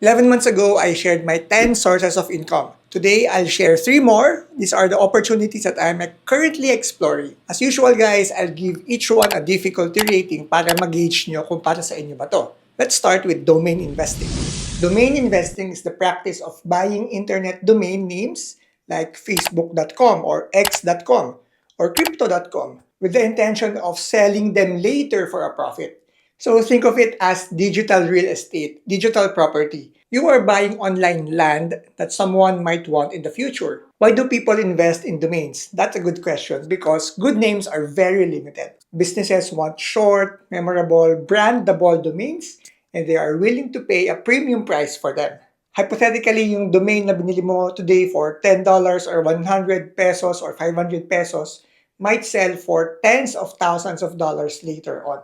11 months ago, I shared my 10 sources of income. Today, I'll share 3 more. These are the opportunities that I'm currently exploring. As usual guys, I'll give each one a difficulty rating para mag-gauge nyo kung para sa inyo ba to. Let's start with domain investing. Domain investing is the practice of buying internet domain names like facebook.com or x.com or crypto.com with the intention of selling them later for a profit. So think of it as digital real estate, digital property. You are buying online land that someone might want in the future. Why do people invest in domains? That's a good question because good names are very limited. Businesses want short, memorable, brandable domains and they are willing to pay a premium price for them. Hypothetically, yung domain na binili mo today for $10 or 100 pesos or 500 pesos might sell for tens of thousands of dollars later on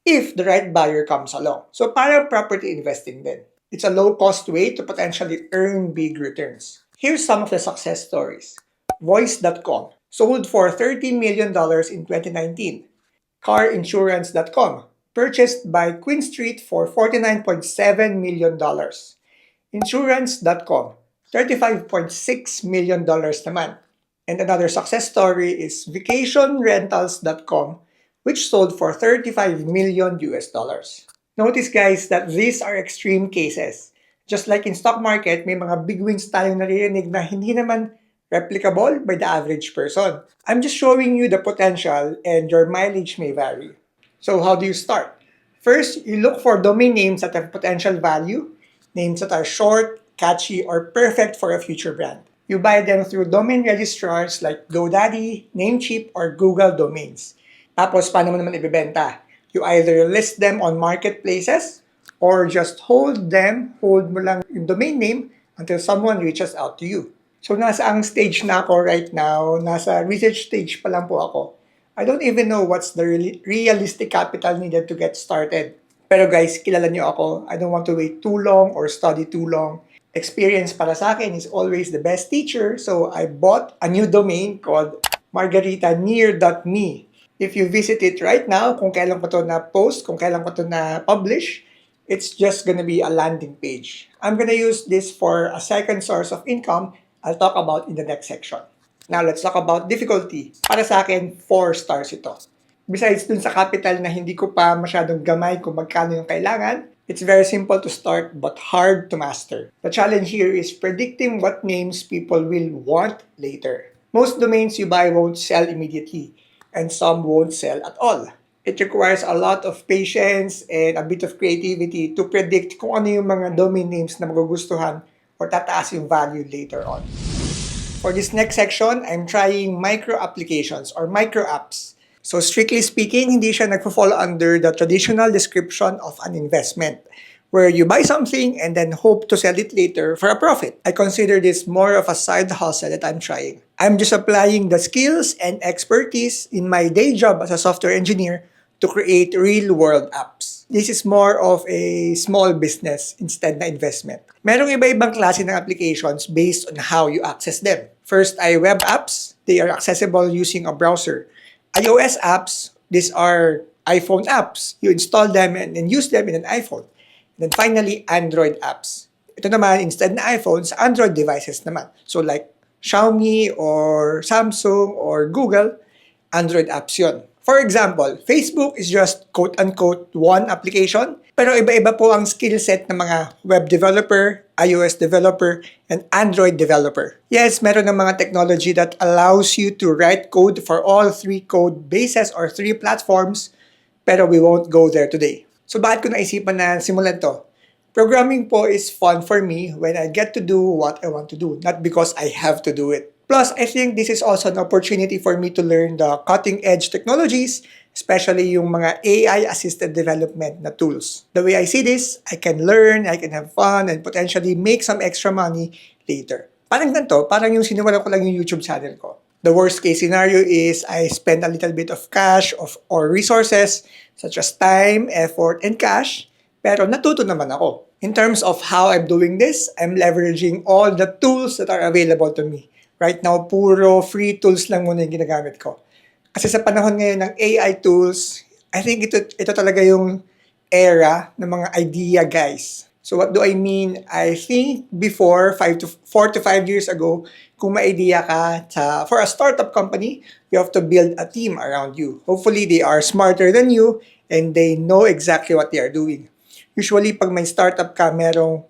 if the right buyer comes along. So parang property investing din. It's a low-cost way to potentially earn big returns. Here's some of the success stories. Voice.com sold for $30 million in 2019. Carinsurance.com purchased by Queen Street for $49.7 million. Insurance.com $35.6 million naman. And another success story is vacationrentals.com which sold for 35 million US dollars. Notice guys that these are extreme cases. Just like in stock market, may mga big wins tayong naririnig na hindi naman replicable by the average person. I'm just showing you the potential and your mileage may vary. So how do you start? First, you look for domain names that have potential value, names that are short, catchy, or perfect for a future brand. You buy them through domain registrars like GoDaddy, Namecheap, or Google Domains. Tapos, paano mo naman ibebenta? You either list them on marketplaces or just hold mo lang yung domain name until someone reaches out to you. So, nasa ang stage na ako right now, nasa research stage pa lang po ako. I don't even know what's the realistic capital needed to get started. Pero guys, kilala niyo ako. I don't want to wait too long or study too long. Experience para sa akin is always the best teacher. So, I bought a new domain called margaritanear.me. If you visit it right now, kung kailan ko to na-post, kung kailan ko to na-publish, it's just gonna be a landing page. I'm gonna use this for a second source of income I'll talk about in the next section. Now, let's talk about difficulty. Para sa akin, 4 stars ito. Besides dun sa capital na hindi ko pa masyadong gamay kung magkano yung kailangan, it's very simple to start but hard to master. The challenge here is predicting what names people will want later. Most domains you buy won't sell immediately, and some won't sell at all. It requires a lot of patience and a bit of creativity to predict kung ano yung mga domain names na magugustuhan or tataas yung value later on. For this next section, I'm trying micro applications or micro apps. So strictly speaking, hindi siya nagpo-fall under the traditional description of an investment where you buy something and then hope to sell it later for a profit. I consider this more of a side hustle that I'm trying. I'm just applying the skills and expertise in my day job as a software engineer to create real-world apps. This is more of a small business instead na investment. Merong iba-ibang klase ng applications based on how you access them. First ay web apps. They are accessible using a browser. iOS apps, these are iPhone apps. You install them and use them in an iPhone. And then finally, Android apps. Ito naman, instead na iPhones, Android devices naman. So like Xiaomi or Samsung or Google, Android apps yun. For example, Facebook is just quote-unquote one application, pero iba-iba po ang skill set ng mga web developer, iOS developer, and Android developer. Yes, meron ng mga technology that allows you to write code for all 3 code bases or 3 platforms, pero we won't go there today. So bakit ko naisipan na simulan to? Programming po is fun for me when I get to do what I want to do, not because I have to do it. Plus, I think this is also an opportunity for me to learn the cutting-edge technologies, especially yung mga AI-assisted development na tools. The way I see this, I can learn, I can have fun, and potentially make some extra money later. Parang ganito, parang yung sinimulan ko lang yung YouTube channel ko. The worst case scenario is I spend a little bit of cash or resources such as time, effort, and cash, pero natuto naman ako. In terms of how I'm doing this, I'm leveraging all the tools that are available to me. Right now, puro free tools lang muna yung ginagamit ko. Kasi sa panahon ngayon ng AI tools, I think ito talaga yung era ng mga idea, guys. So what do I mean? I think before 4 to 5 years ago, kung may idea ka for a startup company, you have to build a team around you. Hopefully, they are smarter than you and they know exactly what they are doing. Usually, pag may startup ka, merong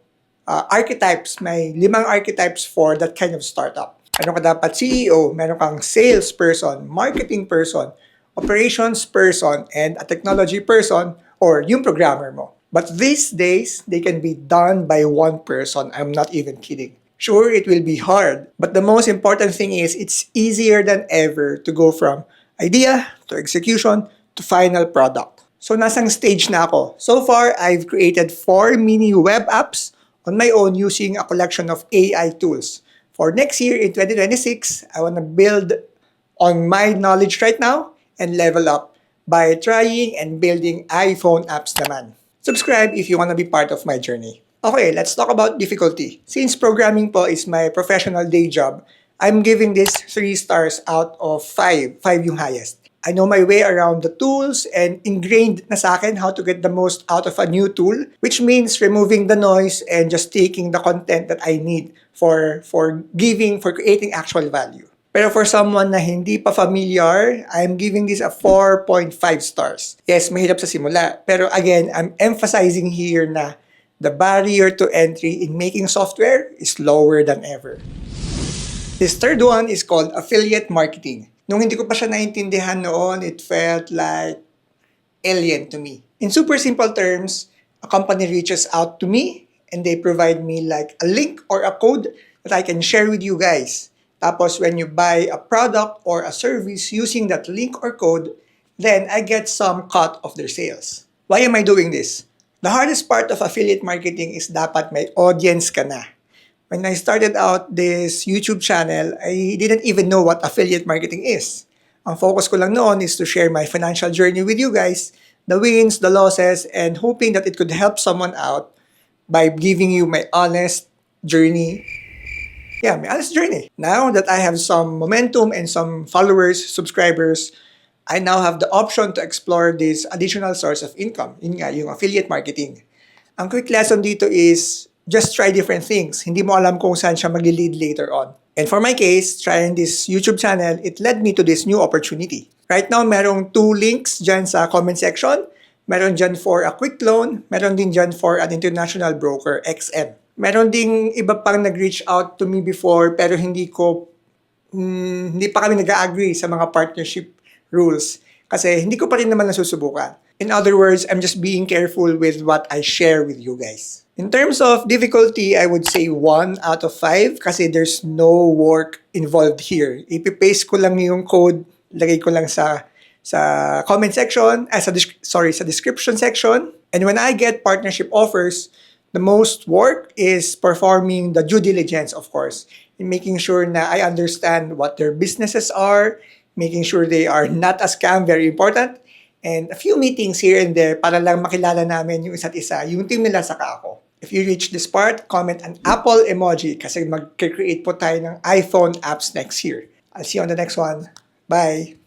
archetypes, may 5 archetypes for that kind of startup. Meron ka dapat CEO, meron kang salesperson, marketing person, operations person, and a technology person or yung programmer mo. But these days, they can be done by one person. I'm not even kidding. Sure, it will be hard, but the most important thing is it's easier than ever to go from idea to execution to final product. So, nasang stage na ako. So far, I've created 4 mini web apps on my own using a collection of AI tools. For next year in 2026, I want to build on my knowledge right now and level up by trying and building iPhone apps naman. Subscribe if you want to be part of my journey. Okay, let's talk about difficulty. Since programming po is my professional day job, I'm giving this 3 stars out of 5. 5 yung highest. I know my way around the tools and ingrained na sa akin how to get the most out of a new tool, which means removing the noise and just taking the content that I need for creating actual value. Pero for someone na hindi pa familiar, I'm giving this a 4.5 stars. Yes, mahirap sa simula. Pero again, I'm emphasizing here na the barrier to entry in making software is lower than ever. This third one is called affiliate marketing. Nung hindi ko pa siya naintindihan noon, it felt like alien to me. In super simple terms, a company reaches out to me and they provide me like a link or a code that I can share with you guys. Tapos when you buy a product or a service using that link or code, then I get some cut of their sales. Why am I doing this? The hardest part of affiliate marketing is dapat may audience ka na. When I started out this YouTube channel, I didn't even know what affiliate marketing is. Ang focus ko lang noon is to share my financial journey with you guys, the wins, the losses, and hoping that it could help someone out by giving you my honest journey. Yeah, my honest journey. Now that I have some momentum and some followers, subscribers, I now have the option to explore this additional source of income. Yun nga, yung affiliate marketing. Ang quick lesson dito is just try different things. Hindi mo alam kung saan siya mag-lead later on. And for my case, trying this YouTube channel, it led me to this new opportunity. Right now, merong 2 links dyan sa comment section. Meron dyan for a quick loan. Meron din dyan for an international broker, XM. Meron ding iba pang nag-reach out to me before pero hindi pa kami nag-agree sa mga partnership rules kasi hindi ko pa rin naman nasusubukan. In other words, I'm just being careful with what I share with you guys. In terms of difficulty, I would say 1 out of 5 kasi there's no work involved here. Ipipaste ko lang yung code, lagay ko lang sa comment section, sa description section. And when I get partnership offers, the most work is performing the due diligence, of course, in making sure na I understand what their businesses are, making sure they are not a scam, very important, and a few meetings here and there para lang makilala namin yung isa't isa, yung team nila saka ako. If you reach this part, comment an Apple emoji kasi mag-create po tayo ng iPhone apps next year. I'll see you on the next one. Bye!